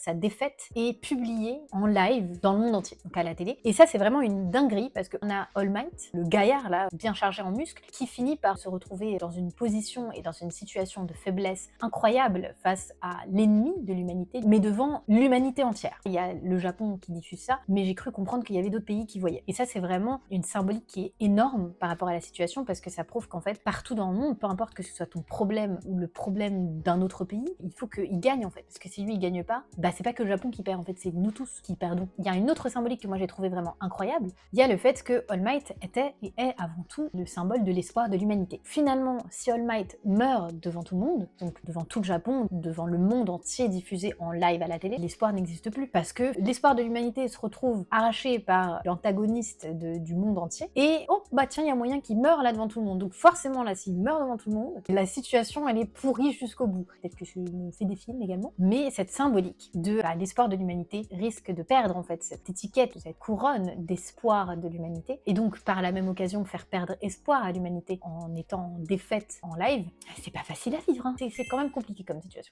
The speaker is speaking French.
sa défaite est publiée en live dans le monde entier, donc à la télé. Et ça, c'est vraiment une dinguerie parce qu'on a All Might, le gaillard là, bien chargé en muscles, qui finit par se retrouver dans une position et dans une situation de faiblesse incroyable face à l'ennemi de l'humanité, mais devant l'humanité entière. Il y a le Japon qui diffuse ça, mais j'ai cru comprendre qu'il y avait d'autres pays qui voyaient. Et ça, c'est vraiment une symbolique qui est énorme par rapport à la situation parce que ça prouve qu'en fait, partout dans le monde, peu importe que ce soit ton problème ou le problème d'un autre pays, il faut qu'il gagne en fait. Parce que si lui il gagne pas, bah c'est pas que le Japon qui perd en fait, c'est nous tous qui perdons. Il y a une autre symbolique que moi j'ai trouvé vraiment incroyable. Il y a le fait que All Might était et est avant tout le symbole de l'espoir de l'humanité. Finalement, si All Might meurt devant tout le monde, donc devant tout le Japon, devant le monde entier diffusé en live à la télé, l'espoir n'existe plus parce que l'espoir de l'humanité se retrouve arraché par l'antagoniste du monde entier et oh bah tiens, il y a moyen qu'il meure là devant tout le monde. Donc forcément là, s'il meurt devant tout le monde, la situation elle est pourrie jusqu'au bout. Peut-être que je me fais des films également, mais cette symbolique de l'espoir de l'humanité risque de perdre en fait cette étiquette, cette couronne d'espoir de l'humanité, et donc par la même occasion faire perdre espoir à l'humanité en étant en défaite en live, c'est pas facile à vivre, hein. C'est quand même compliqué comme situation.